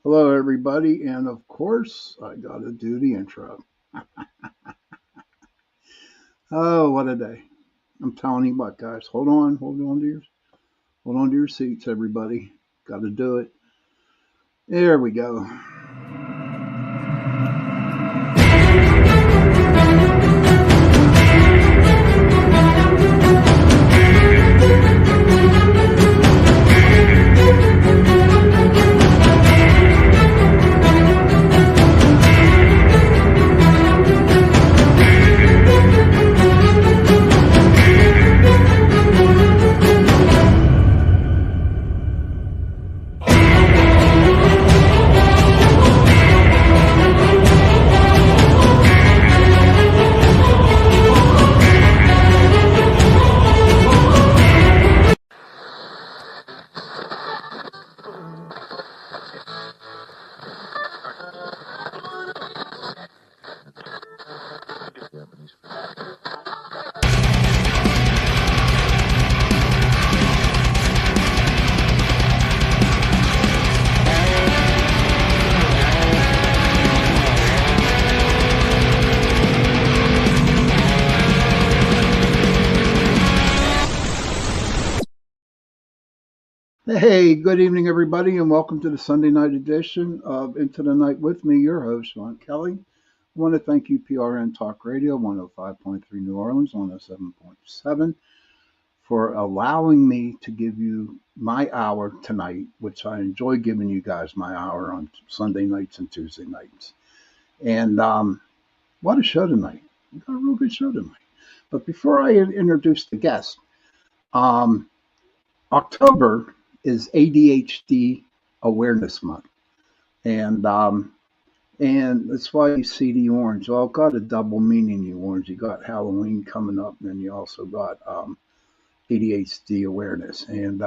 Hello, everybody, and of course, I got to do the intro. Oh, what a day! I'm telling you what, guys. Hold on to your seats, everybody. Got to do it. There we go. Hey, good evening, everybody, and welcome to the Sunday night edition of Into the Night with me, your host, Ron Kelly. I want to thank you, PRN Talk Radio, 105.3 New Orleans, 107.7, for allowing me to give you my hour tonight, which I enjoy giving you guys my hour on Sunday nights and Tuesday nights. And what a show tonight. We got a real good show tonight. But before I introduce the guest, um, October is ADHD Awareness Month, and that's why you see the orange. Well, it got a double meaning. The orange. You got Halloween coming up, and then you also got ADHD awareness. And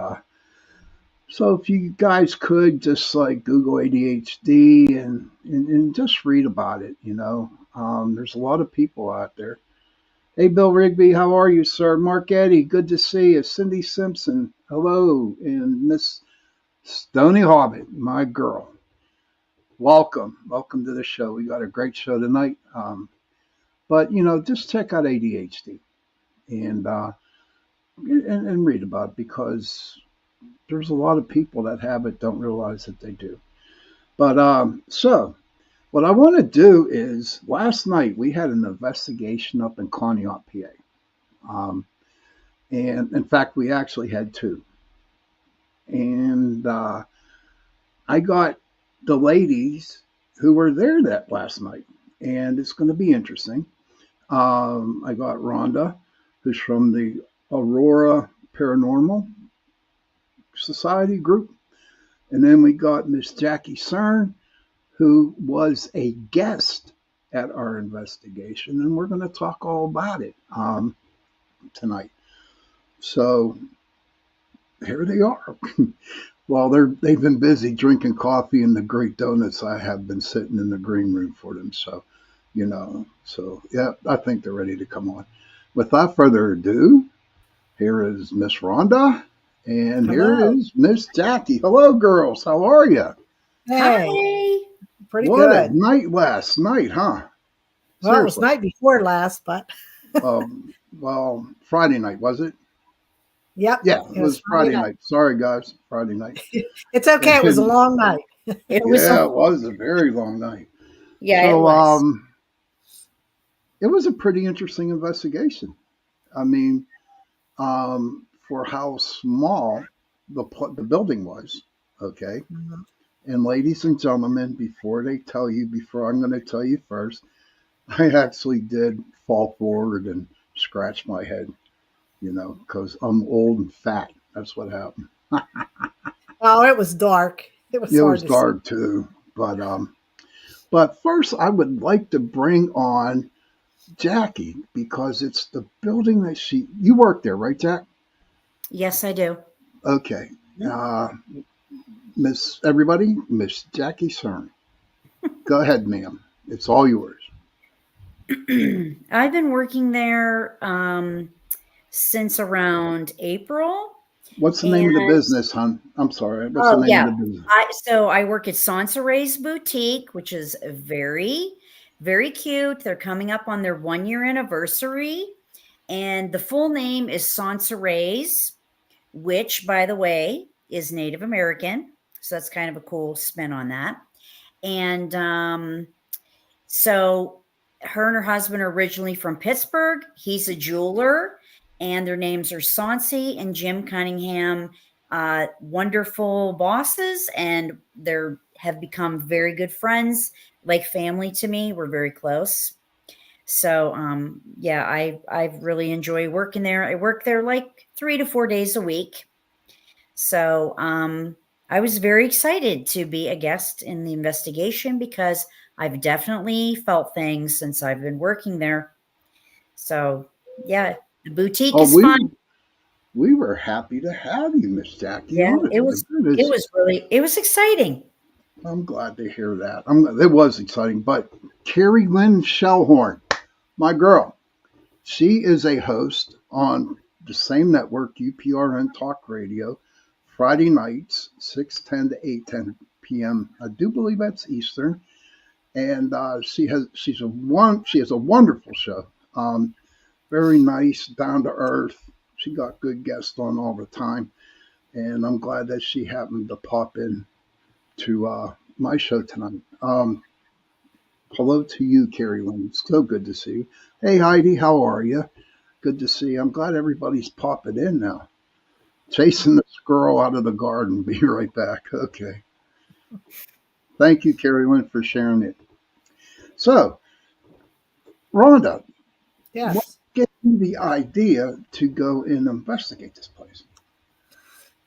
so, if you guys could just like Google ADHD and just read about it, there's a lot of people out there. Hey, Bill Rigby, how are you, sir? Mark Eddy, good to see you. Cindy Simpson, hello. And Miss Stony Hobbit, my girl. Welcome. Welcome to the show. We got a great show tonight. But, just check out ADHD and read about it because there's a lot of people that have it, don't realize that they do. But so what I want to do is last night we had an investigation up in Conneaut, PA. And in fact, we actually had two. And I got the ladies who were there that last night, and it's going to be interesting. I got Rhonda, who's from the Aurora Paranormal Society group, and then we got Miss Jackie Cern, who was a guest at our investigation, and we're going to talk all about it tonight. So here they are. Well, they've been busy drinking coffee and the great donuts I have been sitting in the green room for them. So, yeah, I think they're ready to come on. Without further ado, here is Miss Rhonda, and here Hello. is Miss Jackie. Hello, girls. How are you? Hey, Hi. pretty What a good. night last night, huh? Well, it was Seriously. night before last, but Well, Friday night, was it? yep, Yeah, it it was was Friday Friday night. night. Sorry, guys. Friday night. It's okay. It was a And long night. It was yeah, a it was a very long night. yeah, it So, was. it was a pretty interesting investigation. I mean, for how small the building was. Okay. Mhm. And ladies and gentlemen, before I'm going to tell you first, I actually did fall forward and scratch my head, because I'm old and fat. That's what happened. Oh, it was dark. It was It was hard to see. dark too, but first I would like to bring on Jackie because it's the building that you work there, right, Jack? Yes, I do. Okay, uh, Miss Jackie Cern. Go ahead, ma'am. It's all yours. I've been working there since around April. What's the name of the And business, hon? I'm sorry. What's the oh name of yeah, the business? I work at Sansa Ray's Boutique, which is very, very cute. They're coming up on their 1 year anniversary, and the full name is Sansa Ray's, which, by the way, is Native American. So that's kind of a cool spin on that. And so her and her husband are originally from Pittsburgh. He's a jeweler, and their names are Sauncey and Jim Cunningham. Wonderful bosses, and they're have become very good friends, like family to me. We're very close. So yeah, I really enjoy working there. I work there like 3 to 4 days a week. So I was very excited to be a guest in the investigation because I've definitely felt things since I've been working there. So yeah, the boutique Oh, is fun. we were happy to have you, Miss Jackie. Yeah, Honest to it goodness, was really it was exciting. I'm glad to hear that. It was exciting. But Carrie Lynn Shellhorn, my girl, she is a host on the same network, UPRN Talk Radio, Friday nights, 6:10 to 8:10 p.m. I do believe that's Eastern. And she has a wonderful show. Very nice, down to earth. She got good guests on all the time, and I'm glad that she happened to pop in to my show tonight. Hello to you, Carrie Lynn. It's so good to see you. Hey, Heidi, how are you? Good to see you. I'm glad everybody's popping in now. Chasing the squirrel out of the garden. Be right back. Okay. Thank you, Carrie Lynn, for sharing it. So, Rhonda, what Yes. gave you the idea to go and investigate this place?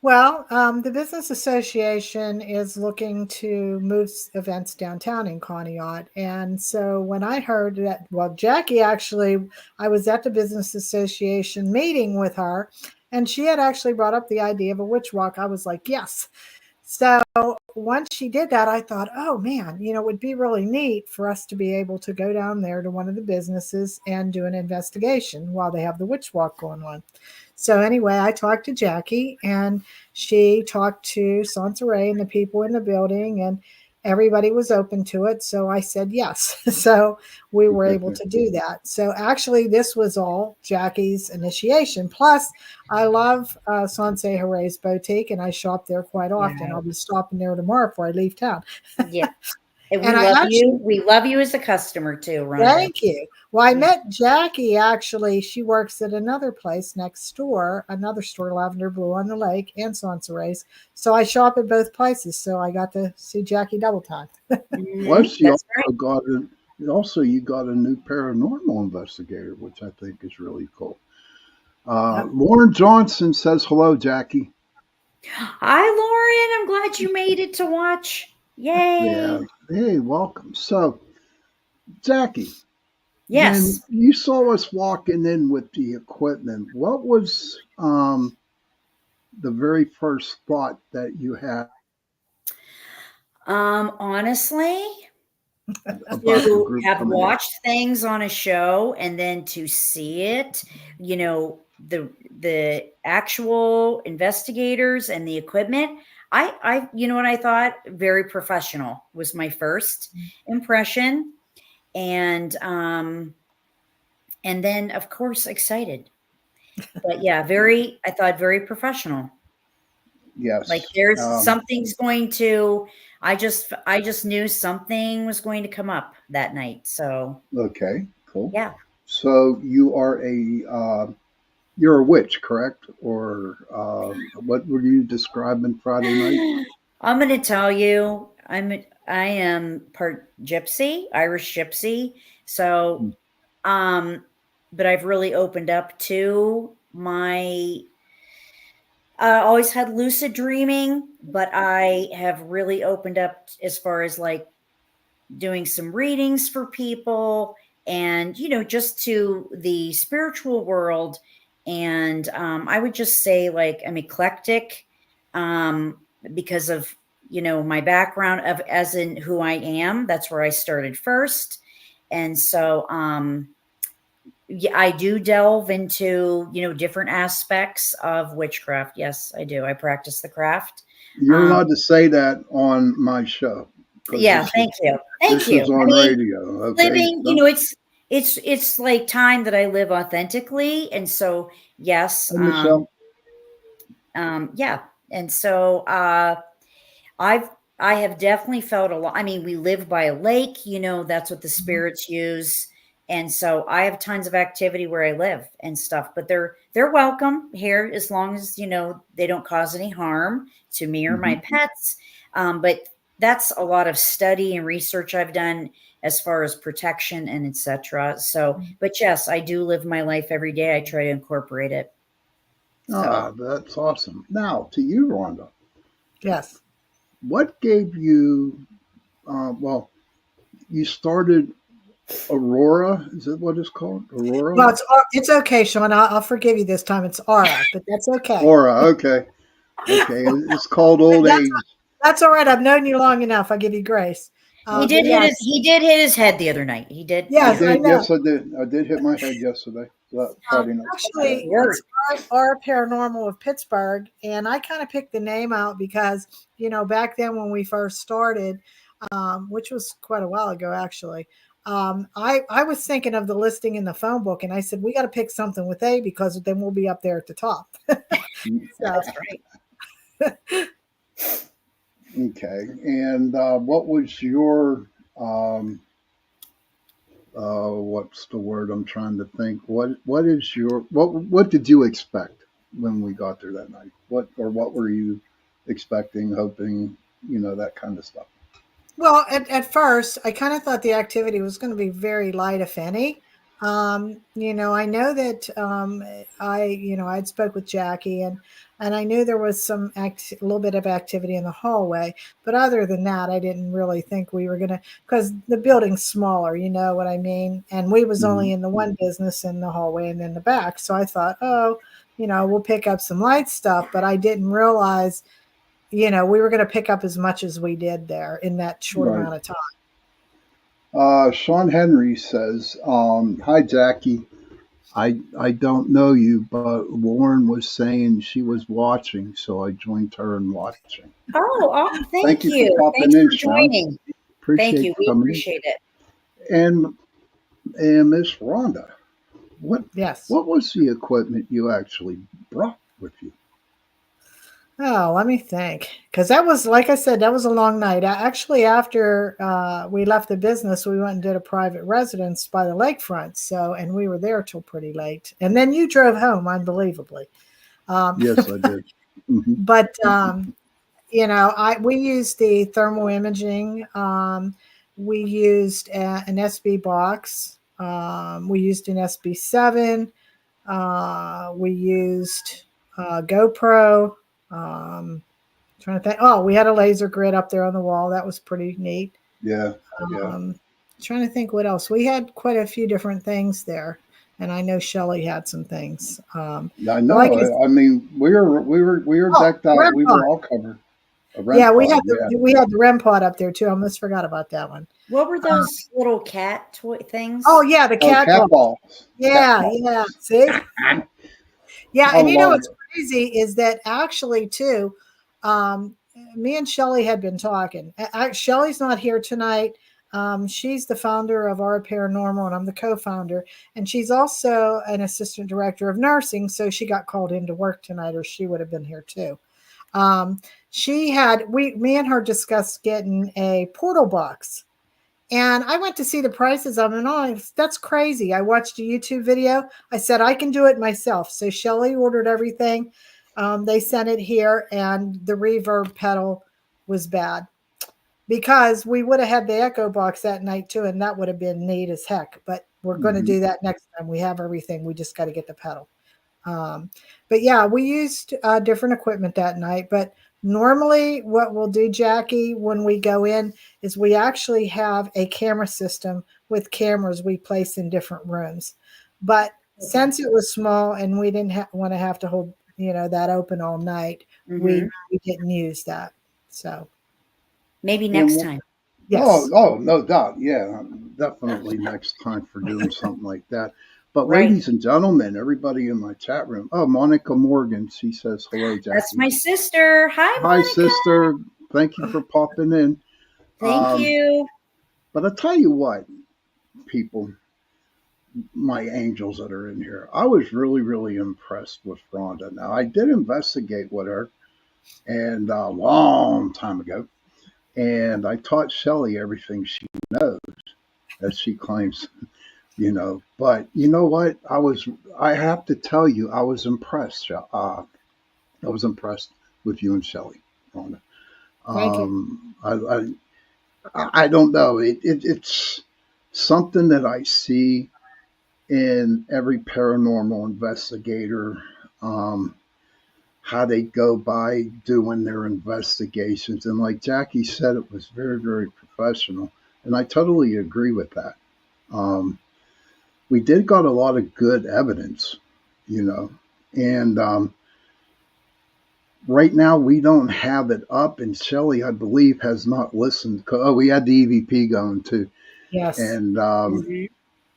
Well, the business association is looking to move events downtown in Conneaut. And so when I heard that, well, Jackie actually, I was at the business association meeting with her, and she had actually brought up the idea of a witch walk. I was like, yes. So once she did that, I thought, oh man, it would be really neat for us to be able to go down there to one of the businesses and do an investigation while they have the witch walk going on. So anyway, I talked to Jackie, and she talked to Sansaray and the people in the building, and everybody was open to it. So I said yes. So we were able to do that. So actually, this was all Jackie's initiation. Plus, I love Sansei Hare's boutique, and I shop there quite often. I'll Yeah. be stopping there tomorrow before I leave town. Yeah. And And we I love actually you. We love you as a customer too, Rhonda. Thank you. Well, I Yeah. met Jackie actually. She works at another place next door, another store, Lavender Blue on the Lake and Sansares. So I shop at both places. So I got to see Jackie double time. Plus, That's right. you got a new paranormal investigator, which I think is really cool. Yep. Lauren Johnson says hello, Jackie. Hi, Lauren. I'm glad you made it to watch. Yeah. Yay. Hey, welcome. So, Jackie, when Yes. you saw us walking in with the equipment, what was the very first thought that you had Honestly, about the to group have coming in? watched things on a show and then to see it, the actual investigators and the equipment, you know what I thought? Very professional was my first impression. And then of course excited. But yeah, I thought very professional. Like Yes. there's something's going to I just knew something was going to come up that night. So Okay. Cool. yeah. So you're a witch, correct? Or what were you describing Friday night? I'm going to tell you, I am part gypsy, Irish gypsy. So, um, but I've really opened up to my. Always had lucid dreaming, but I have really opened up as far as like doing some readings for people, and just to the spiritual world. And I would just say like I'm eclectic, um, because of my background of as in who I am. That's where I started first. And so yeah, I do delve into, different aspects of witchcraft. Yes, I do. I practice the craft. You're Um, allowed to say that on my show because yeah, thank you. Thank this you. is I on mean, radio. Okay. living, it's like time that I live authentically. And so, yes, Hey, Michelle. yeah. And so, I've I have definitely felt a lot. I mean, we live by a lake, that's what the Mhm. spirits use. And so I have tons of activity where I live and stuff, but they're welcome here as long as, they don't cause any harm to me or my Hmm. pets. But that's a lot of study and research I've done as far as protection and etc. So, but yes, I do live my life every day. I try to incorporate it. So, Ah, that's awesome. Now, to you, Rhonda, Yes. what gave you, well, you started Aurora. Is that what it's called? Aurora? Well, it's okay, Sean. I'll forgive you this time. It's Aura, but that's okay. Aura. Okay. Okay. It's called But old age. that's all right. I've known you long enough. I give you grace. he But did hit his yes, he did hit his head the other night. He did, I yes, I did. know. Yes, I did. I did hit my head yesterday, Friday night. Good Actually, word. it's our Paranormal of Pittsburgh, and I kind of picked the name out because back then when we first started, which was quite a while ago, actually. I was thinking of the listing in the phone book, and I said we got to pick something with A because then we'll be up there at the top. So That's right. Okay. And what was your, um, what's the word I'm trying to think? What is your, what did you expect when we got there that night? What were you expecting, hoping, that kind of stuff? Well, at first, I kind of thought the activity was going to be very light, if any. I know that I'd spoke with Jackie, and I knew there was a little bit of activity in the hallway. But other than that, I didn't really think we were going to, because the building's smaller, you know what I mean? And we was Hmm. only in the one business in the hallway and in the back. So I thought, oh, we'll pick up some light stuff. But I didn't realize we were going to pick up as much as we did there in that short Right. amount of time. Sean Henry says, "Hi Jackie, I don't know you, but Lauren was saying she was watching, so I joined her in watching. Thank Thank you for you. popping Thanks in, for Sean. joining. Thank Appreciate you. you We coming appreciate it. in. And Miss Rhonda, what Yes. what was the equipment you actually brought with you? Oh, let me think. Because that was, like I said, that was a long night. Actually, after we left the business, we went and did a private residence by the lakefront. So, and we were there till pretty late. And then you drove home, unbelievably. Um, Yes, I did. Hmm. but we used the thermal imaging. We used an SB box. We used an SB7. We used GoPro. Um, Trying to think. Oh, we had a laser grid up there on the wall. That was pretty neat. Yeah, yeah. Um, Trying to think what else. We had quite a few different things there, and I know Shelly had some things. I But like know. I said, I mean, we were oh, decked out. REM We pod. were all covered. A Yeah, rent pod. Yeah. we had the REM pod up there too. I almost forgot about that one. What were Uh, those little cat toy oh things? yeah, the Oh, cat cat balls. balls. Cat Yeah, balls. yeah. See, yeah, I and love what's it. crazy is that actually too, um, me and Shelly had been talking. Shelly's not here tonight. She's the founder of Our Paranormal, and I'm the co-founder. And she's also an assistant director of nursing, so she got called into work tonight, or she would have been here too. Um, me and her discussed getting a portal box, and I went to see the prices of it, and that's crazy. I watched a YouTube video. I said, I can do it myself. So Shelly ordered everything. They sent it here, and the reverb pedal was bad because we would have had the Echo box that night too, and that would have been neat as heck. But we're going to Hmm. do that next time. We have everything. We just got to get the pedal. Um, but yeah, we used different equipment that night. But normally, what we'll do, Jackie, when we go in, is we actually have a camera system with cameras we place in different rooms. But Okay. since it was small and we didn't want to have to hold, that open all night, Mm-hmm. we didn't use that. So Maybe next And time. oh, yes, oh, no doubt. Yeah, definitely next time for doing something like that. But Right. ladies and gentlemen, everybody in my chat room. Oh, Monica Morgan, she says hello, That's Jackie. my sister. Hi, Hi, Monica. sister. Thank you for popping in. Thank you. But I tell you what, people, my angels that are in here, I was really, really impressed with Rhonda. Now, I did investigate with her, and a long time ago, and I taught Shelley everything she knows, as she claims, But you know what? I have to tell you, I was impressed. I was impressed with you and Shelley, Rhonda. Thank you. I don't know. It's something that I see in every paranormal investigator, um, how they go by doing their investigations. And like Jackie said, it was very, very professional. And I totally agree with that. Um, we did got a lot of good evidence, you know, and right now we don't have it up. And Shelley, I believe, has not listened. Oh, we had the EVP going too. Yes. And Mhm.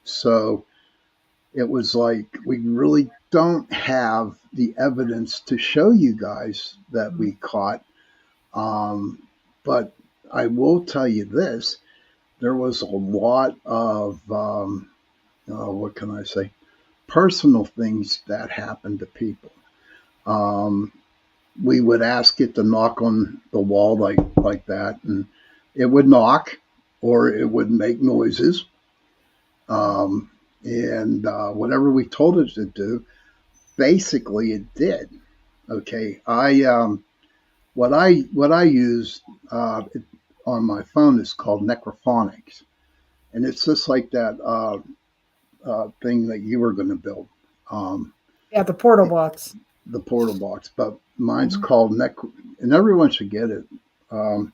so it was like we really don't have the evidence to show you guys that we caught. Um, but I will tell you this: there was a lot of what can I say? Personal things that happened to people. Um, we would ask it to knock on the wall like that, and it would knock, or it would make noises. Um, and whatever we told it to do, basically it did. Okay, what I use it, on my phone is called necrophonics, and it's just like that thing that you were going to build, um, Yeah, the portal box. the portal box, but mine's Mhm. called and everyone should get it. Um,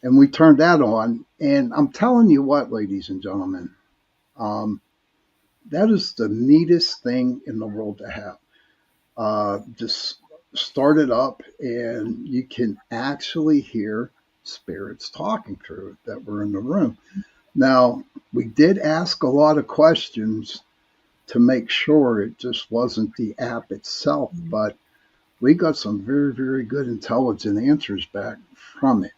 and we turned that on, and I'm telling you what, ladies and gentlemen, um, that is the neatest thing in the world to have. Just start it up, and you can actually hear spirits talking through it that were in the room. Now, we did ask a lot of questions to make sure it just wasn't the app itself, but we got some very, very good, intelligent answers back from it.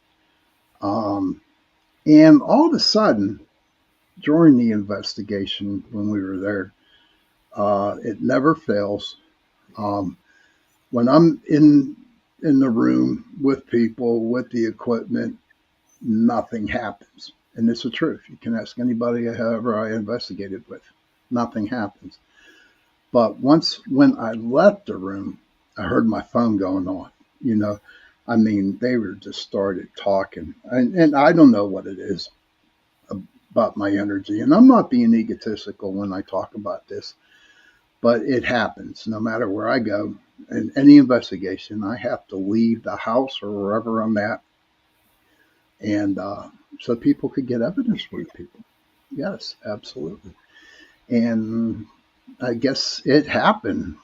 Um, and all of a sudden, during the investigation, when we were there, it never fails. Um, when I'm in the room with people with the equipment, nothing happens, and it's the truth. You can ask anybody, however I investigated with, nothing happens. But once when I left the room, I heard my phone going on. You know, I mean, they were just started talking, and I don't know what it is about my energy, and I'm not being egotistical when I talk about this, but it happens no matter where I go. In any investigation, I have to leave the house or wherever I'm at, and so people could get evidence with people. Yes, absolutely. And I guess it happened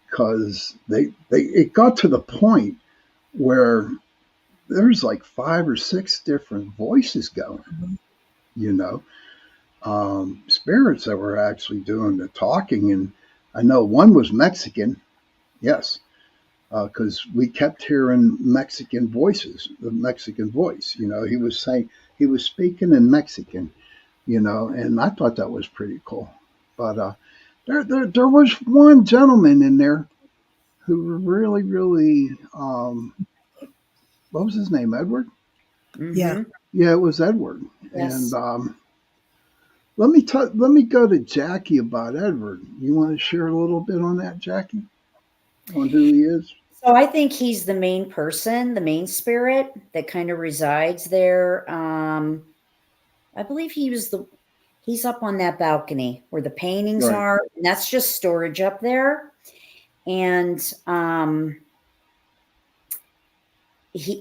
because they it got to the point where there's like 5 or 6 different voices going. You know, spirits that were actually doing the talking, and I know one was Mexican. Yes, because we kept hearing Mexican voices, the Mexican voice. He was saying he was speaking in Mexican. And I thought that was pretty cool. But there was one gentleman in there who really, really, what was his name? Edward? Yeah. Mhm. Yeah, it was Edward. And Yes. let me go to Jackie about Edward. You want to share a little bit on that, Jackie, on who he is? So I think he's the main person, the main spirit that kind of resides there. I believe he's up on that balcony where the paintings Right. are, and that's just storage up there. And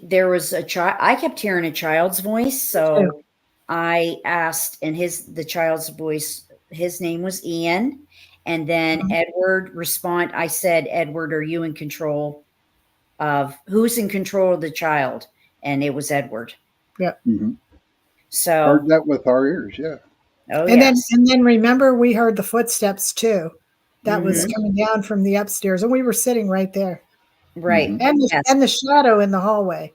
there was a child. I kept hearing a child's voice, Too. so I asked, and the child's voice, his name was Ian, and then Edward respond. I said, Edward, are you in control of who's in control of the child? And it was Edward. Yeah. Mm-hmm. Heard So that with our ears. Yeah. Oh, And then yes. and then remember we heard the footsteps too. That was Hmm. coming down from the upstairs, and we were sitting right there. Right. Hmm. Yes. And the shadow in the hallway.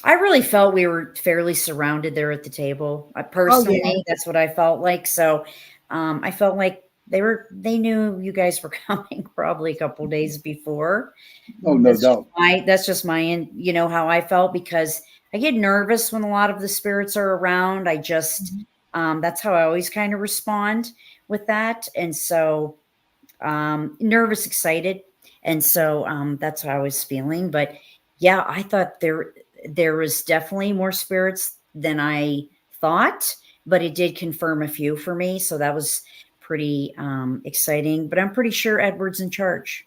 I really felt we were fairly surrounded there at the table. Oh yeah. Personally, that's what I felt like. So, I felt like they knew you guys were coming probably a couple days before. Oh, Mhm. no doubt. That's just my, how I felt, because I get nervous when a lot of the spirits are around. I just, Mhm. that's how I always kind of respond with that. And so, nervous, excited. And so, that's how I was feeling. But yeah, I thought there was definitely more spirits than I thought, but it did confirm a few for me. So that was pretty, exciting, but I'm pretty sure Edward's in charge.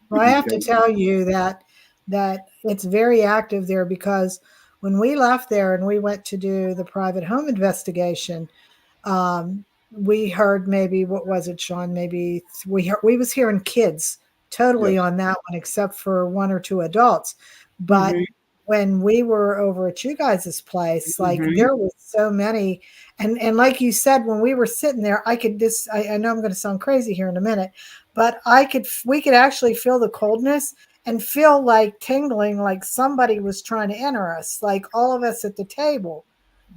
Well, I have to Okay. tell you that it's very active there because when we left there and we went to do the private home investigation, we heard maybe what was it, Sean? Maybe we was hearing kids totally Yes. on that one, except for one or two adults. But Hmm. when we were over at you guys' place, like Hmm. there was so many, and like you said, when we were sitting there, I could this. I know I'm going to sound crazy here in a minute, but we could actually feel the coldness and feel like tingling, like somebody was trying to enter us, like all of us at the table.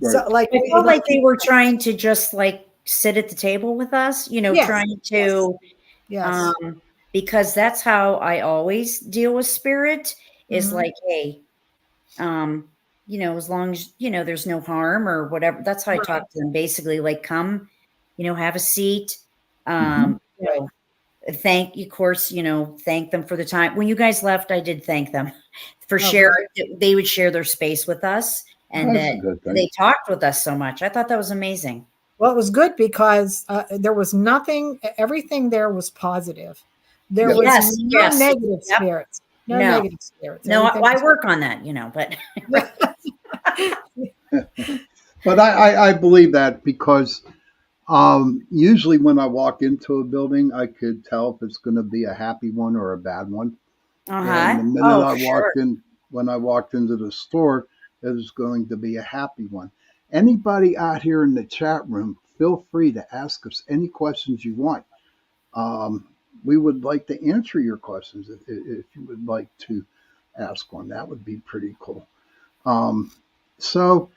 Right. So like I we felt like like they were trying to just like sit at the table with us, yes, trying yes, to, yes. um, because that's how I always deal with spirit, is Mhm. like, hey, um, as long as, there's no harm or whatever. That's how I talk Right, to them, basically, like, come, have a seat. Hmm. right. Thank you, of course, thank them for the time. When you guys left, I did thank them for Oh, sharing. good. They would share their space with us, and That's a that good thing. they talked with us so much. I thought that was amazing. Well, it was good because there was nothing. Everything there was positive. There Yes. was Yes, no yes. negative Yep. spirits. No No, negative spirits. no, Everything I was work on that, but yeah. But I believe that because usually when I walk into a building, I could tell if it's going to be a happy one or a bad one. And uh-huh. the minute Oh, I for sure. walked in, when I walked into the store, it was going to be a happy one. Anybody out here in the chat room, feel free to ask us any questions you want. Um, we would like to answer your questions if you would like to ask one. That would be pretty cool. Um, so,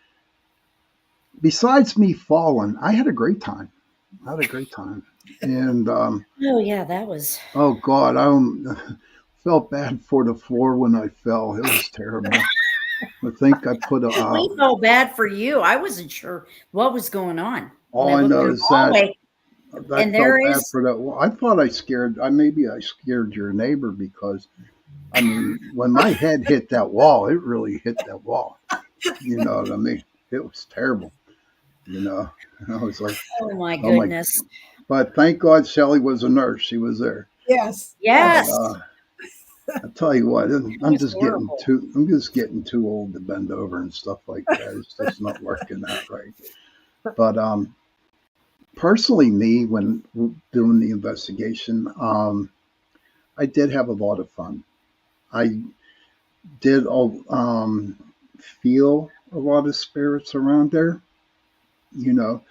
besides me falling, I had a great time. I had a great time. And Oh, yeah, that was. oh God, I felt bad for the floor when I fell. It was terrible. I think I put a. We felt bad for you. I wasn't sure what was going on when All I I looked know through the is that hallway, I and there felt bad is. for that. Well, I thought I scared. I maybe I scared your neighbor because I mean, when my head hit that wall, it really hit that wall. You know what I mean? It was terrible. You know, I was like, Oh my oh my. goodness. But thank God Shelly was a nurse. She was there. Yes, But yes. Yes, I tell you what, it was horrible. I'm just getting too old to bend over and stuff like that. It's just not working out right. But personally, me when doing the investigation, I did have a lot of fun. I did feel a lot of spirits around there. You know,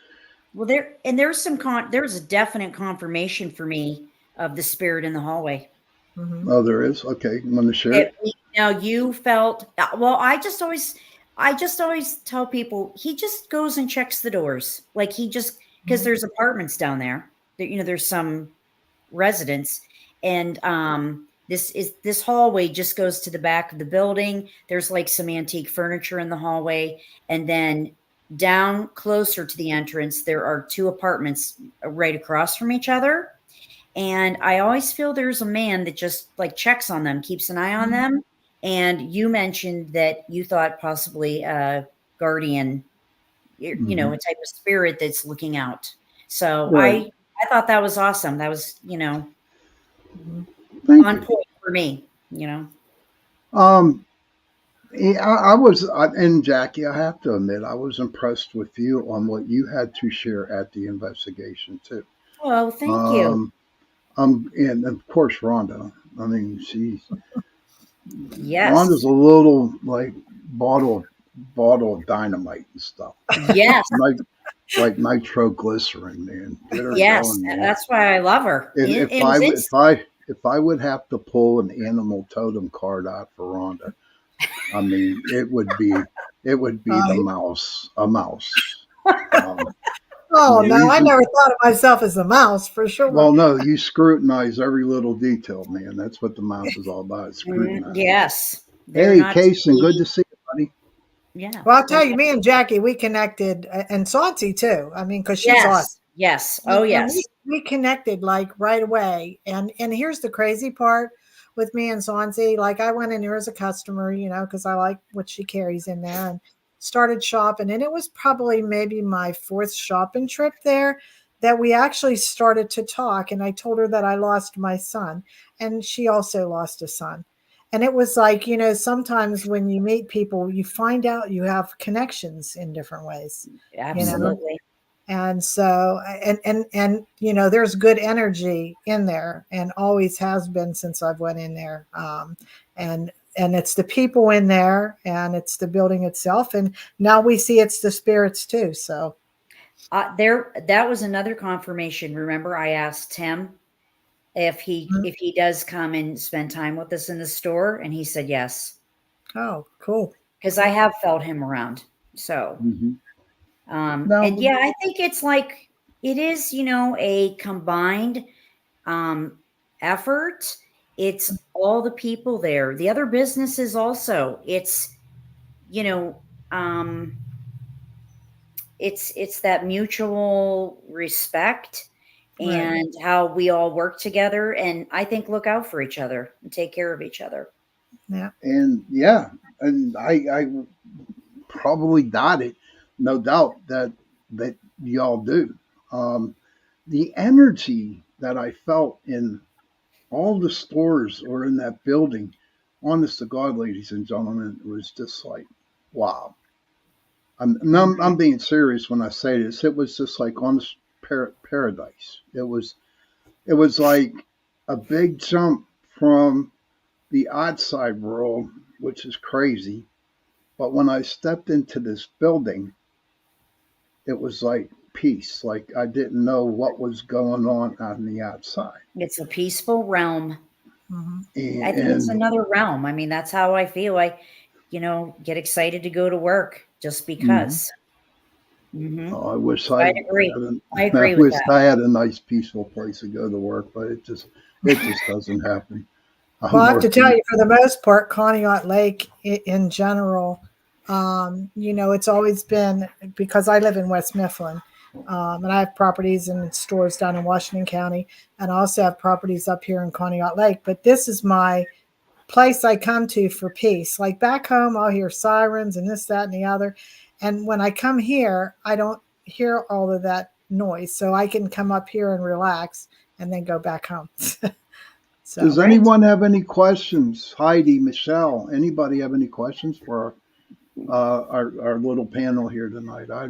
Well, there was a definite confirmation for me of the spirit in the hallway. Hmm. oh, there is. Okay, you want to share it? Now you felt, well. I just always tell people, he just goes and checks the doors, like he just, because Hmm. there's apartments down there. There's some residents, and this hallway just goes to the back of the building. There's like some antique furniture in the hallway, and then down closer to the entrance there are two apartments right across from each other. And I always feel there's a man that just like checks on them, keeps an eye on them. And you mentioned that you thought possibly a guardian, Hmm. a type of spirit that's looking out. So Right. I thought that was awesome. That was, Hmm. Thank on you. point for me. Um, yeah, I was, and Jackie, I have to admit, I was impressed with you on what you had to share at the investigation too. Oh, thank you. Um, and of course, Rhonda. I mean, Rhonda's Yes. a little like bottle bottle of dynamite and stuff. Yes. Like like nitroglycerin, man. Get her Yes, going, man. that's why I love her. If, if It I was if instant. I would have to pull an animal totem card out for Rhonda, I mean, it would be the Uh, mouse, a mouse. Um, oh the no, I reason, never thought of myself as a mouse for sure. well, no, you scrutinize every little detail, man. That's what the mouse is all about. Scrutinizing. Yes, they're Hey, not to Kason, good be. to see you, buddy. Yeah. Well, I'll tell you, me and Jackie, we connected, and Saucy too. I mean, because she's awesome. Yes. Yes. Oh, And yes. we connected like right away. And here's the crazy part with me and Swansea. Like I went in there as a customer, because I like what she carries in there, and started shopping. And it was probably maybe my fourth shopping trip there that we actually started to talk. And I told her that I lost my son, and she also lost a son. And it was like, sometimes when you meet people, you find out you have connections in different ways, you know Absolutely. and so and there's good energy in there, and always has been since I've went in there. And it's the people in there, and it's the building itself, and now we see it's the spirits too. So That was another confirmation. Remember, I asked him mm, if he does come and spend time with us in the store, and he said yes, oh, cool. because I have felt him around. So, Hmm. and Now, yeah, I think it's like it is, a combined um, effort. It's all the people there, the other businesses also. You know, um, it's that mutual respect Right. and how we all work together, and I think look out for each other and take care of each other. Yeah. and yeah, and I probably got it, no doubt that y'all do. Um, the energy that I felt in all the stores or in that building, honest to God, ladies and gentlemen, it was just like, wow. I'm Mhm. being serious when I say this. It was just like honest paradise. It was like a big jump from the outside world, which is crazy. But when I stepped into this building, it was like peace. Like I didn't know what was going on the outside. It's a peaceful realm. Hmm. I think it's And another realm. I mean, that's how I feel. I, get excited to go to work just mhm. because. Hmm. Oh, I wish So I I'd agree. had a, I I agree with wish that. I had a nice peaceful place to go to work, but it just doesn't happen. Well, I'm I have to tell working. you, for the most part, Conneaut Lake in general, it's always been, because I live in West Mifflin, and I have properties and stores down in Washington County, and I also have properties up here in Conneaut Lake. But this is my place I come to for peace. Like back home, I'll hear sirens and this, that, and the other. And when I come here, I don't hear all of that noise. So I can come up here and relax and then go back home. Does So. Right. anyone have any questions? Heidi, Michelle, anybody have any questions for our little panel here tonight? I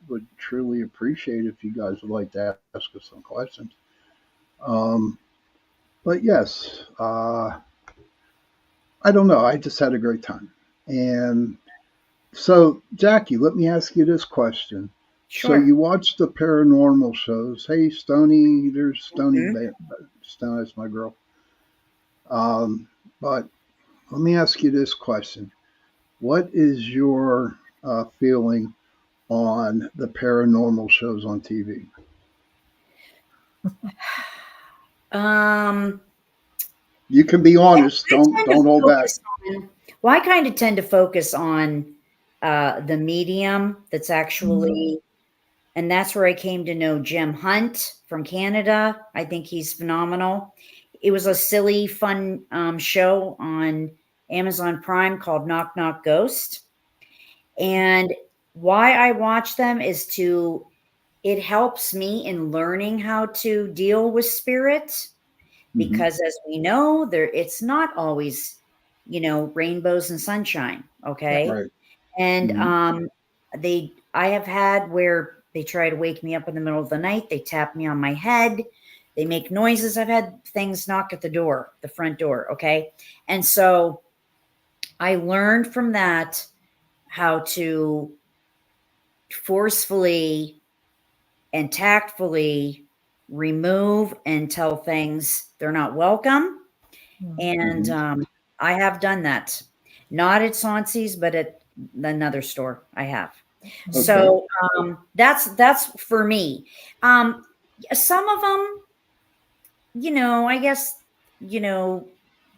would truly appreciate if you guys would like to ask us some questions. Um, but yes, I don't know. I just had a great time. And so, Jackie, let me ask you this question. So Sure. you watch the paranormal shows. Hey, Stony, there's Stony. Mhm. Stony's my girl. But let me ask you this question. What is your feeling on the paranormal shows on TV? Um, You can be honest. I Don't tend don't to hold back. focus on. Well, I kind of tend to focus on the medium that's Mhm. actually, and that's where I came to know Jim Hunt from Canada. I think he's phenomenal. It was a silly, fun show on Amazon Prime called Knock Knock Ghost. And why I watch them is it helps me in learning how to deal with spirit, Hmm. because as we know, it's not always, rainbows and sunshine. Right. Okay. Right. And Hmm. I have had where they try to wake me up in the middle of the night, they tap me on my head, they make noises. I've had things knock at the front door. Okay. And so I learned from that how to forcefully and tactfully remove and tell things they're not welcome. Mm. And Hmm. I have done that, not at Sauncey's, but at another store. I have. Okay. So that's for me. Um, some of them, I guess, you know,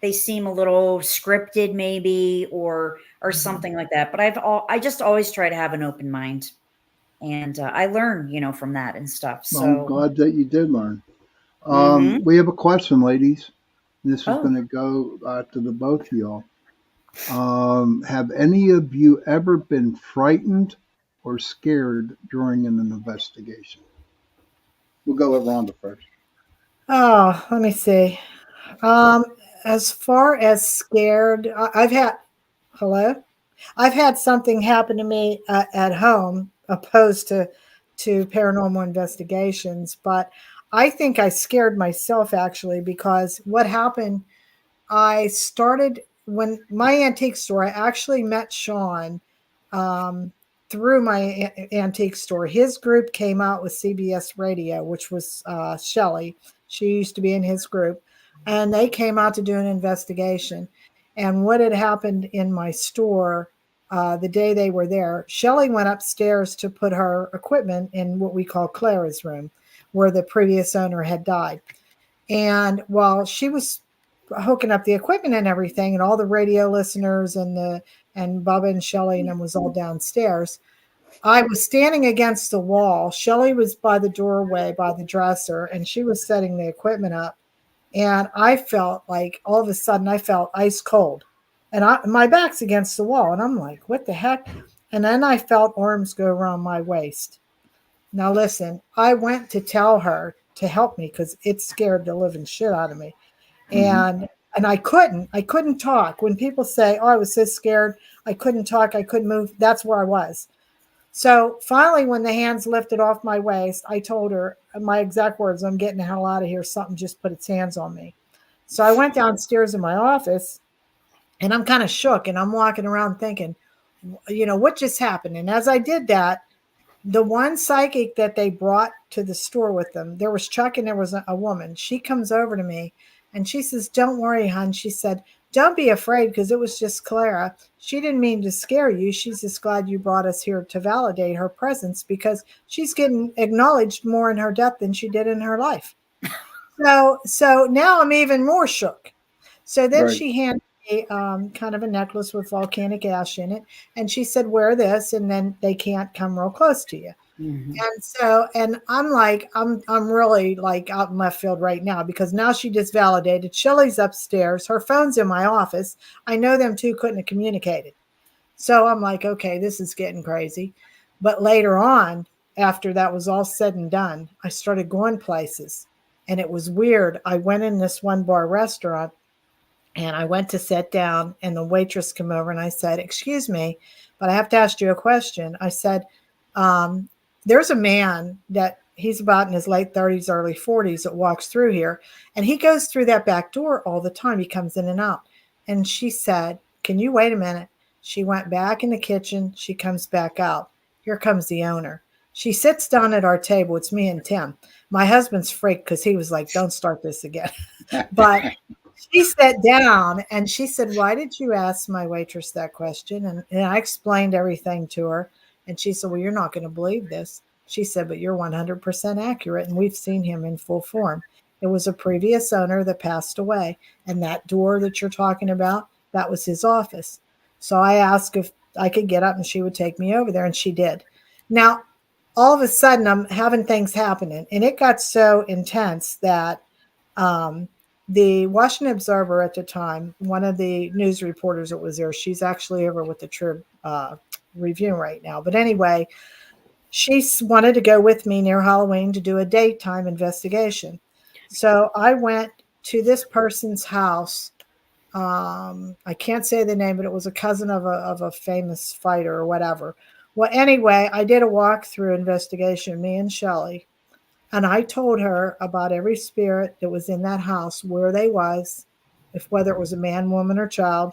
they seem a little scripted, maybe, or Mhm. something like that. But I just always try to have an open mind, and I learn, from that and stuff. Well, I'm So, glad that you did learn. hmm. We have a question, ladies. This is Oh, going to go to the both of y'all. Have any of you ever been frightened or scared during an investigation? We'll go with Rhonda first. Oh, let me see. Um, as far as scared, I've had, hello? I've had something happen to me at home opposed to paranormal investigations, but I think I scared myself actually because what happened, I started when my antique store, I actually met Sean um, through my antique store. His group came out with CBS Radio, which was Shelly. She used to be in his group, and they came out to do an investigation. And what had happened in my store the day they were there, Shelly went upstairs to put her equipment in what we call Clara's room, where the previous owner had died. And while she was hooking up the equipment and everything, and all the radio listeners and Bubba and Shelly and them was all downstairs, I was standing against the wall. Shelly was by the doorway by the dresser, and she was setting the equipment up. And I felt like all of a sudden I felt ice cold, and my back's against the wall, and I'm like, what the heck? And then I felt arms go around my waist. Now listen, I went to tell her to help me because it scared the living shit out of me. Hmm. And I couldn't talk. When people say, "Oh, I was so scared, I couldn't talk, I couldn't move," that's where I was. So finally, when the hands lifted off my waist, I told her my exact words, "I'm getting the hell out of here. Something just put its hands on me." So I went downstairs in my office and I'm kind of shook and I'm walking around thinking, what just happened? And as I did that, the one psychic that they brought to the store with them, there was Chuck and there was a woman. She comes over to me and she says, "Don't worry, hon." She said, "Don't be afraid because it was just Clara. She didn't mean to scare you. She's just glad you brought us here to validate her presence because she's getting acknowledged more in her death than she did in her life." So now I'm even more shook. So then Right. she handed me kind of a necklace with volcanic ash in it, and she said, "Wear this, and then they can't come real close to you." hmm. And I'm like, I'm really like out in left field right now because now she just validated. Shelly's upstairs. Her phone's in my office. I know them two couldn't have communicated. So I'm like, okay, this is getting crazy. But later on, after that was all said and done, I started going places. And it was weird. I went in this one bar restaurant and I went to sit down, and the waitress came over and I said, "Excuse me, but I have to ask you a question." I said, um, "There's a man that he's about in his late 30s, early 40s that walks through here, and he goes through that back door all the time. He comes in and out." And she said, "Can you wait a minute?" She went back in the kitchen. She comes back out. Here comes the owner. She sits down at our table. It's me and Tim. My husband's freaked because he was like, "Don't start this again." But she sat down and she said, "Why did you ask my waitress that question?" And I explained everything to her. And she said, "Well, you're not going to believe this." She said, "But you're 100% accurate. And we've seen him in full form. It was a previous owner that passed away. And that door that you're talking about, that was his office." So I asked if I could get up and she would take me over there. And she did. Now, all of a sudden, I'm having things happening. And it got so intense that um, the Washington Observer at the time, one of the news reporters that was there, she's actually over with the Trib Review right now. But anyway, she wanted to go with me near Halloween to do a daytime investigation. So I went to this person's house. I can't say the name, but it was a cousin of a famous fighter or whatever. Well, anyway, I did a walkthrough investigation, me and Shelly, and I told her about every spirit that was in that house, where they was, if whether it was a man, woman, or child,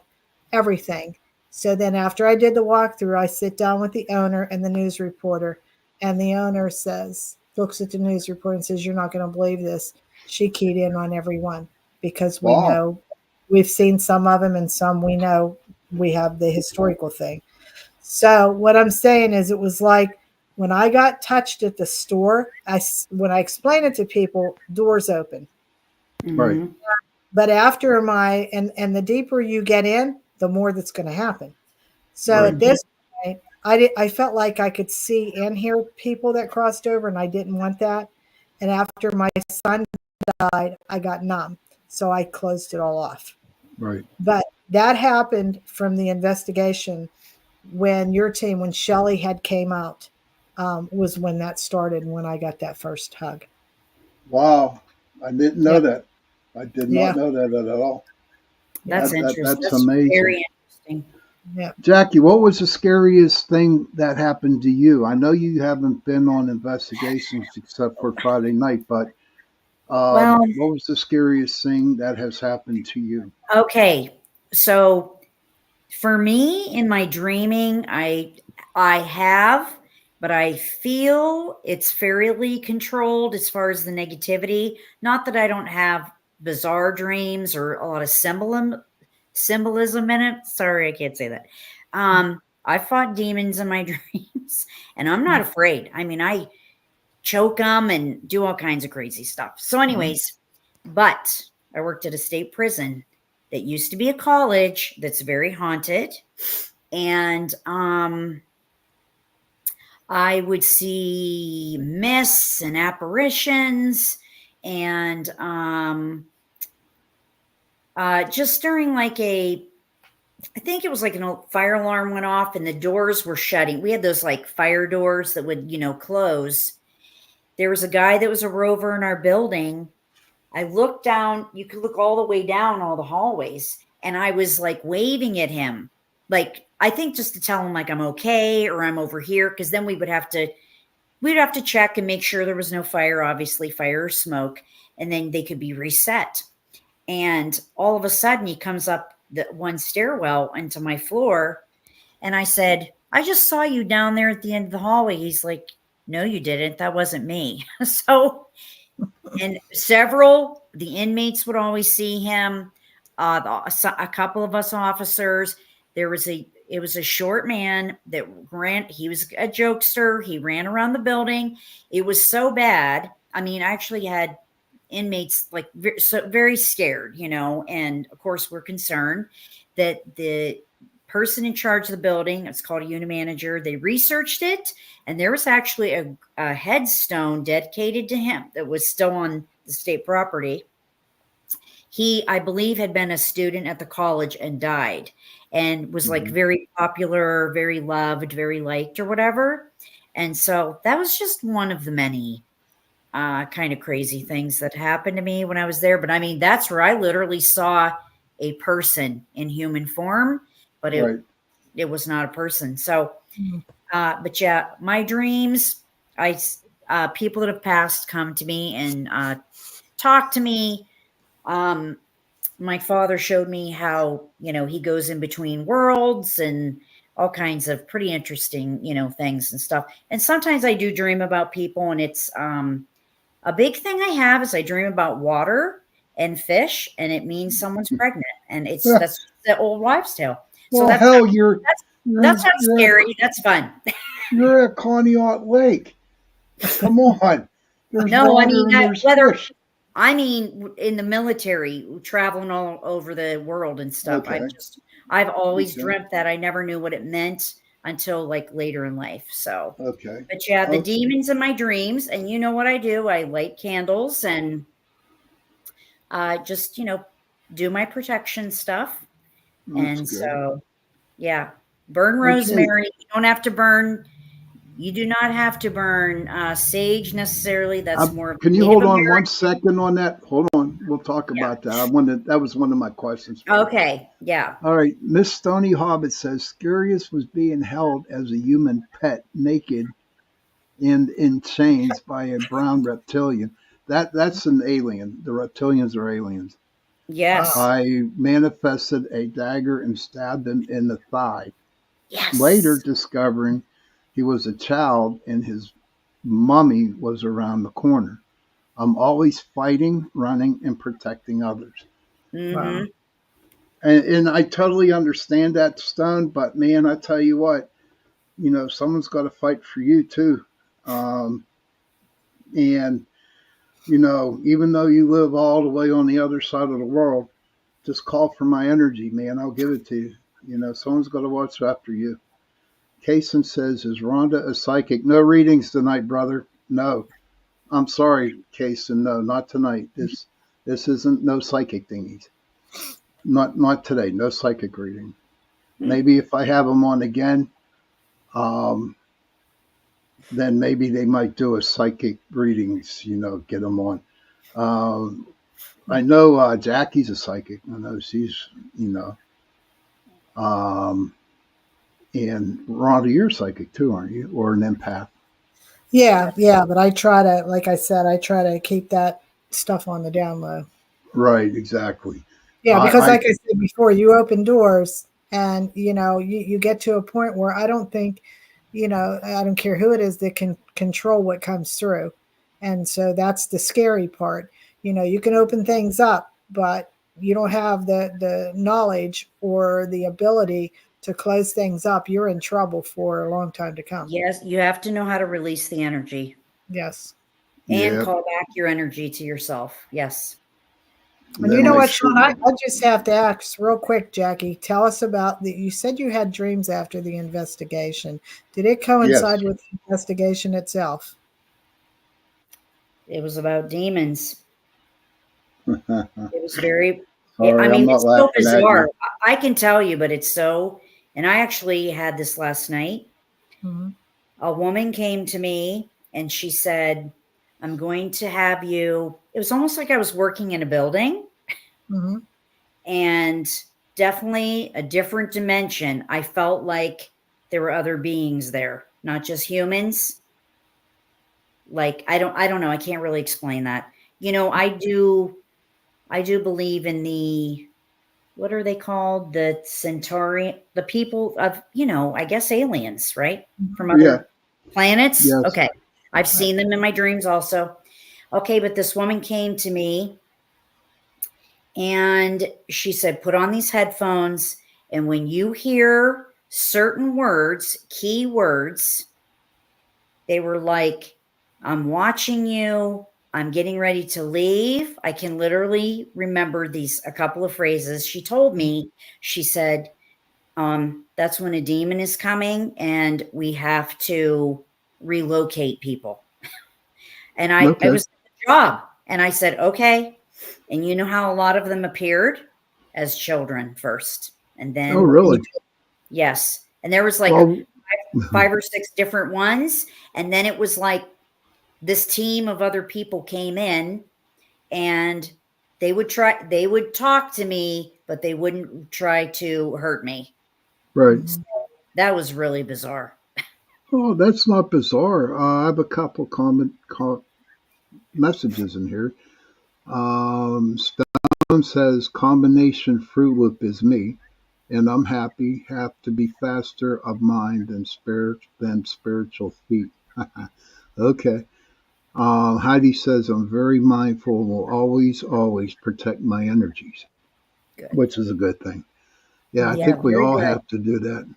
everything. So then after I did the walkthrough, I sit down with the owner and the news reporter, and the owner says, looks at the news report and says, "You're not going to believe this." She keyed in on every one because we Wow. know we've seen some of them, and some we know we have the historical thing. So what I'm saying is, it was like when I got touched at the store. When I explain it to people, doors open. Right. Hmm. But after and the deeper you get in, the more that's going to happen. So Right. at this point, I felt like I could see and hear people that crossed over, and I didn't want that. And after my son died, I got numb, so I closed it all off. Right. But that happened from the investigation when when Shelly had came out, was when that started. When I got that first hug. Wow. I didn't know Yeah, that. I did not yeah, know that at all. yeah, That's interesting. That's That's amazing. very interesting. yeah. Jackie, what was the scariest thing that happened to you? I know you haven't been on investigations except for Friday night, but Well, what was the scariest thing that has happened to you? okay. So for me in my dreaming, I have, but I feel it's fairly controlled as far as the negativity. Not that I don't have bizarre dreams or a lot of symbolism in it. Sorry, I can't say that. I fought demons in my dreams, and I'm not afraid. I mean, I choke them and do all kinds of crazy stuff. So, Mhm. anyways, but I worked at a state prison that used to be a college that's very haunted. And I would see mists and apparitions and just during like I think it was like an fire alarm went off and the doors were shutting. We had those like fire doors that would, close. There was a guy that was a rover in our building. I looked down, you could look all the way down all the hallways, and I was like waving at him. Like, I think just to tell him like I'm okay or I'm over here, because then we'd have to check and make sure there was no fire, obviously, fire or smoke, and then they could be reset. And all of a sudden he comes up the one stairwell into my floor, and I said, I just saw you down there at the end of the hallway. He's like, no, you didn't. That wasn't me. So, and several the inmates would always see him. A couple of us officers. It was a short man that ran. He was a jokester. He ran around the building. It was so bad. I mean, I actually had inmates like very scared, and of course we're concerned that the person in charge of the building, it's called a unit manager, they researched it, and there was actually a headstone dedicated to him that was still on the state property. He, I believe, had been a student at the college and died, and was like Mhm. very popular, very loved, very liked, or whatever. And so that was just one of the many kind of crazy things that happened to me when I was there. But I mean, that's where I literally saw a person in human form, but it Right. it was not a person. So, but yeah, my dreams, I people that have passed come to me and talk to me. Um, my father showed me how he goes in between worlds and all kinds of pretty interesting things and stuff. And sometimes I do dream about people, and it's a big thing I have is I dream about water and fish, and it means someone's pregnant, and Yeah. that's the old wives' tale. So Well, hell, that's you're that's not you're at, scary. That's fun. you're at Conneaut Lake. Come on. There's No, I water mean and there's whether fish. I mean in the military, traveling all over the world and stuff. Okay. I've always Okay. dreamt that. I never knew what it meant until like later in life. So, Okay. but yeah, the Okay. demons in my dreams, and you know what I do? I light candles and just do my protection stuff. That's And good. so, yeah, burn Okay. rosemary. You don't have to burn. You do not have to burn sage necessarily. That's more of Can a you Native hold on one American. second on that? Hold on. We'll talk about that. That was one of my questions for you. Okay, yeah. All right. Miss Stony Hobbit says Scarius was being held as a human pet, naked and in chains by a brown reptilian. That's an alien. The reptilians are aliens. Yes. I manifested a dagger and stabbed him in the thigh. Later Yes. discovering he was a child and his Mommy was around the corner. I'm always fighting, running, and protecting others. Wow. Mm-hmm. And I totally understand that, Stone, but man, I tell you what, someone's got to fight for you too. Um, and, even though you live all the way on the other side of the world, just call for my energy, man. I'll give it to you. Someone's got to watch after you. Kason says, is Rhonda a psychic? No readings tonight, brother. No. I'm sorry, Kason. No, not tonight. This isn't no psychic thingies. Not today. No psychic reading. Maybe if I have them on again, um, then maybe they might do a psychic readings. Get them on. Um, I know Jackie's a psychic. I know she's you know. Um, and Rhonda, you're psychic too, aren't you? Or an empath? Yeah, yeah, but I try to, like I said, I try to keep that stuff on the down low. Right. Exactly. Yeah, because I like I said before, you open doors and you get to a point where I don't think, I don't care who it is that can control what comes through. And so that's the scary part. You can open things up, but you don't have the knowledge or the ability to close things up. You're in trouble for a long time to come. Yes, you have to know how to release the energy Yes. and yeah. call back your energy to yourself. Yes. And That you know what, makes Sean? it. I just have to ask real quick, Jackie. Tell us about the. You said you had dreams after the investigation. Did it Yes. coincide with the investigation itself? It was about demons. Sorry, It was very, I I'm mean, not it's so laughing at bizarre. you. I can tell you, but it's so, and I actually had this last night. Mm-hmm. A woman came to me and she said, I'm going to have you. It was almost like I was working in a building Mm-hmm. and definitely a different dimension. I felt like there were other beings there, not just humans. Like I don't know. I can't really explain that. I do believe in the, what are they called? The Centauri, the people of, I guess aliens, right? Mm-hmm. From Yeah. other planets. Yes. Okay. I've Right. seen them in my dreams also. Okay. But this woman came to me and she said, put on these headphones. And when you hear certain words, key words, they were like, I'm watching you. I'm getting ready to leave. I can literally remember a couple of phrases. She told me, she said, that's when a demon is coming and we have to relocate people. And it Okay. was a job. And I said, okay. And you know how a lot of them appeared as children first. And Oh, then, really? yes. And there was like Well, five or six different ones. And then it was like this team of other people came in and they would talk to me, but they wouldn't try to hurt me. right. Mm-hmm. That was really bizarre. Oh, that's not bizarre. I have a couple messages in here. Stone says combination Fruit Loop is me, and I'm happy. Have to be faster of mind than spiritual feet. Okay. Heidi says I'm very mindful and will always protect my energies, Good. which is a good thing. Yeah, I Yeah, think we very all good. have to do that.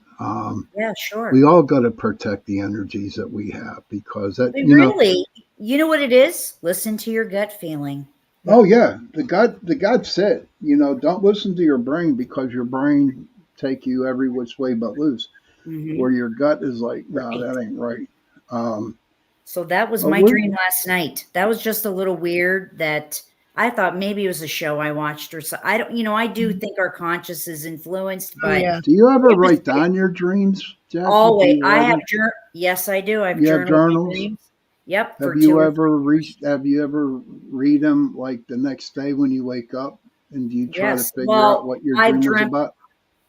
Yeah, We sure. all got to protect the energies that we have because that, We really, you know what it is? Listen to your gut feeling. oh Yep. yeah, the God said, don't listen to your brain because your brain take you every which way but loose. Where Hmm. your gut is like, no, Right. that ain't right. Um, So that was but my we're dream last night. That was just a little weird that I thought maybe it was a show I watched or so. I don't, I do Mhm. think our conscious is influenced, Oh but yeah. Do you ever it was write down your dreams, Jackie? Do always, you write them? yes, I do. I've You have journaled my journals? dreams. Yep. For 2 or 3 years. Have you ever read them like the next day when you wake up, and do you try to Yes. figure out Well, what your I've dream was dreamt, about?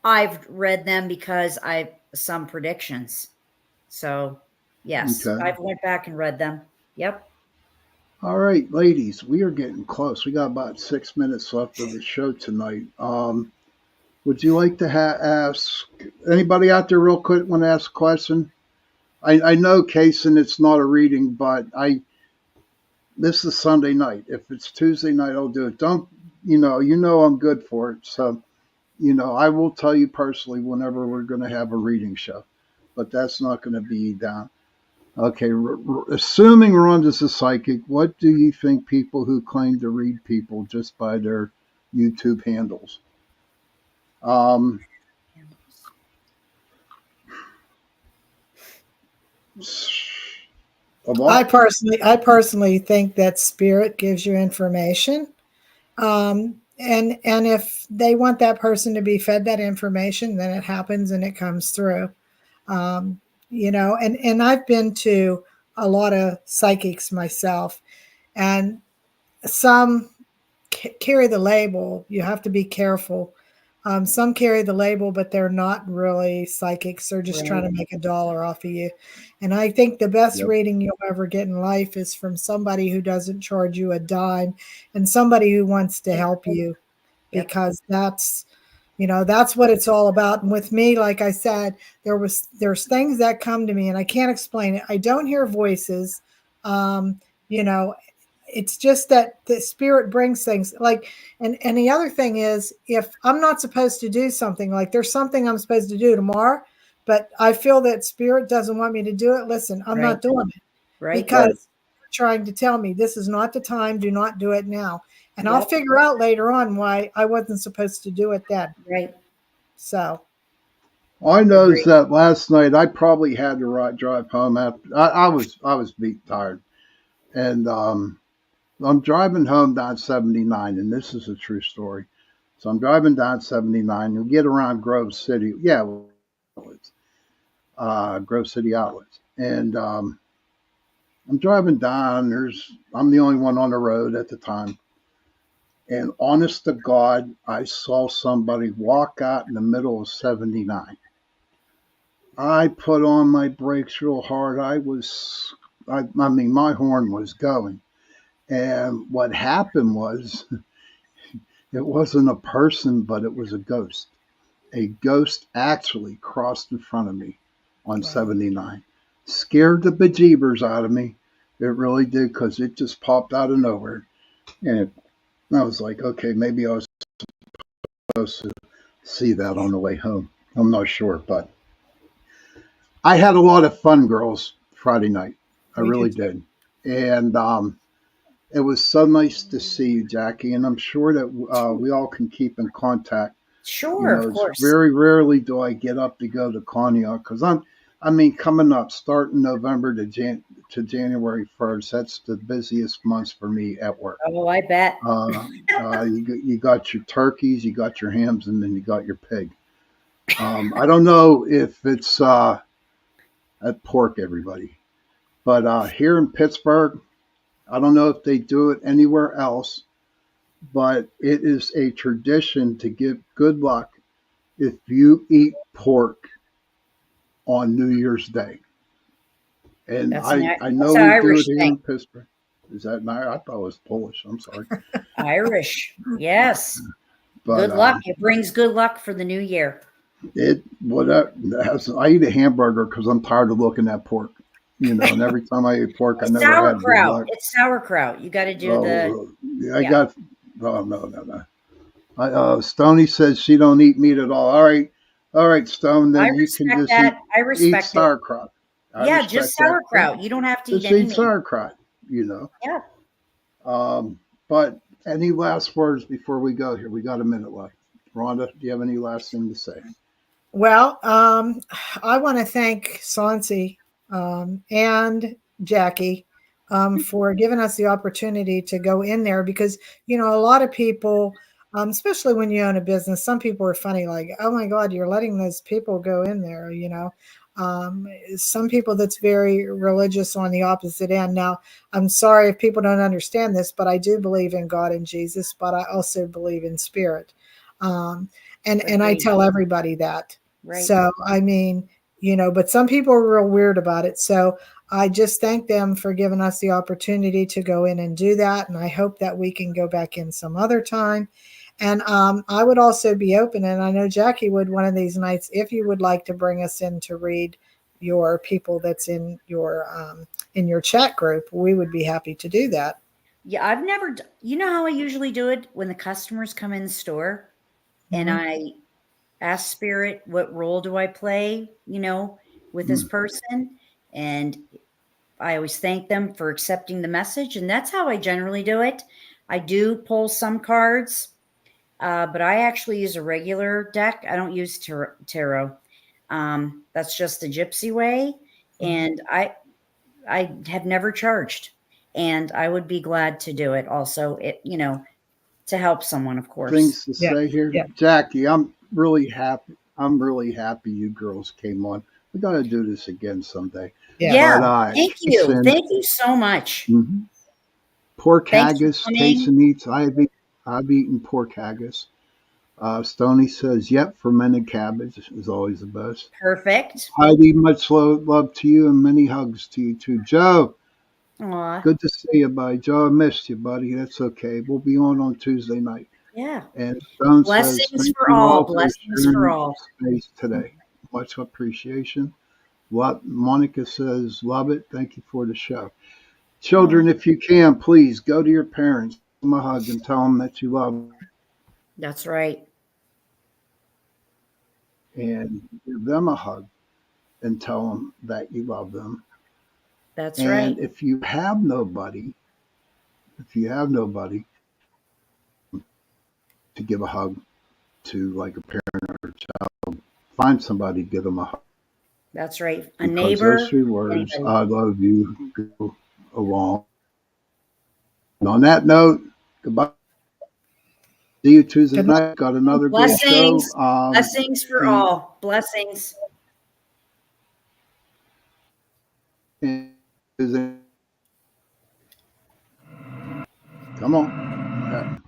I've read them because I've some predictions. So yes, Okay. I've went back and read them. Yep. All right, ladies, we are getting close. We got about 6 minutes left of the show tonight. Would you like to ask anybody out there real quick want to ask a question? I know, Kason, it's not a reading, but this is Sunday night. If it's Tuesday night, I'll do it. Don't you know I'm good for it. So I will tell you personally whenever we're going to have a reading show, but that's not going to be down. Okay, assuming Rhonda's a psychic, what do you think people who claim to read people just by their YouTube handles? Um, of I all, personally think that spirit gives you information. And if they want that person to be fed that information, then it happens and it comes through. Um, and I've been to a lot of psychics myself, and some carry the label. You have to be careful. Some carry the label, but they're not really psychics. They're just trying Right. to make a dollar off of you. And I think the best yep, reading you'll ever get in life is from somebody who doesn't charge you a dime and somebody who wants to Yep. help you, Yep. because that's what it's all about. And with me, like I said, there's things that come to me and I can't explain it. I don't hear voices. Um, you know, it's just that the spirit brings things like, and the other thing is, if I'm not supposed to do something, like there's something I'm supposed to do tomorrow, but I feel that spirit doesn't want me to do it, listen, I'm Right. not doing it, Right. right. because they're trying to tell me this is not the time, do not do it now. And I'll Yep. figure out later on why I wasn't supposed to do it then. Right. So All I know is Agree. that last night I probably had to drive home after I was beat tired, and I'm driving home down 79, and this is a true story. So I'm driving down 79 and we get around Grove City. Yeah, outlets, Grove City outlets. And I'm driving down. I'm the only one on the road at the time. And honest to God, I saw somebody walk out in the middle of 79. I put on my brakes real hard. I mean, my horn was going. And what happened was, it wasn't a person, but it was a ghost. A ghost actually crossed in front of me on wow. 79. Scared the bejeebers out of me. It really did, because it just popped out of nowhere. And I was like, okay, maybe I was supposed to see that on the way home. I'm not sure, but I had a lot of fun, girls, Friday night. I We really did. did. And it was so nice to see you, Jackie. And I'm sure that we all can keep in contact. Sure. Of It's course. very rarely do I get up to go to Conneaut, because I mean, coming up, starting November to January 1st, that's the busiest months for me at work. Oh, I bet. Uh, you got your turkeys, you got your hams, and then you got your pig. I don't know if it's at pork, everybody, but here in Pittsburgh, I don't know if they do it anywhere else, but it is a tradition to give good luck if you eat pork on New Year's Day. And I know That's an we do it Irish here thing. in Pittsburgh. Is that not? I thought it was Polish. I'm sorry. Irish. Yes. But Good luck. It brings good luck for the new year. it whatever. I eat a hamburger because I'm tired of looking at pork. And every time I eat pork, I never had good Sauerkraut. luck. It's sauerkraut. You got to do the, Oh, I yeah. got. Oh, no, no, no. Stony says she don't eat meat at all right, Stone. I Then you can respect just that. I eat respect it. sauerkraut. I Yeah, just respect that too. sauerkraut. You don't have to eat Just any eat meat. sauerkraut. You know. Yeah. But any last words before we go here? We got a minute left. Rhonda, do you have any last thing to say? Well, I want to thank Sansi and Jackie for giving us the opportunity to go in there, because a lot of people, especially when you own a business, some people are funny, like, "Oh my God, you're letting those people go in there." Some people that's very religious on the opposite end. Now, I'm sorry if people don't understand this, but I do believe in God and Jesus, but I also believe in spirit. Um, and I Agreed. tell everybody that. Right. So, I mean, but some people are real weird about it. So I just thank them for giving us the opportunity to go in and do that. And I hope that we can go back in some other time. And I would also be open, and I know Jackie would one of these nights, if you would like to bring us in to read your people that's in your chat group, we would be happy to do that. Yeah, I've never, you know how I usually do it when the customers come in the store and Mhm. I ask spirit, what role do I play, with this Mm. person? And I always thank them for accepting the message. And that's how I generally do it. I do pull some cards, but I actually use a regular deck. I don't use tarot. That's just the gypsy way. Mhm. And I have never charged. And I would be glad to do it also, to help someone, of course. Things to Yeah, say here, yeah, Jackie. I'm really happy. I'm really happy you girls came on. We got to do this again someday. yeah. Yeah. But Thank you. Jason, Thank you so much. mhm. Pork Thanks for haggis, tastes coming. and eats. I've eaten pork haggis. Stony says, "Yep, fermented cabbage is always the best." Perfect. Heidi, much love to you and many hugs to you too. Joe, Aw. good to see you, buddy. Joe, I missed you, buddy. That's okay. We'll be on Tuesday night. Yeah. And Stone says, Blessings "Thank for you all. all for Blessings for sharing all. space today. Much appreciation." What Monica says, "Love it. Thank you for the show." Aw. Children, if you can, please go to your parents, give them a hug, and tell them that you love them, That's right. and give them a hug and tell them that you love them. That's And right. if you have nobody to give a hug to, like a parent or a child, find somebody to give them a hug That's right. A because those neighbor, three words, anybody. "I love you," go along. And on that note, goodbye. See you Tuesday Good night. night. Got another great show. Blessings. Blessings for And, all. Blessings. and come on.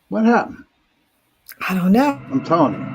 What happened? I don't know. I'm telling you.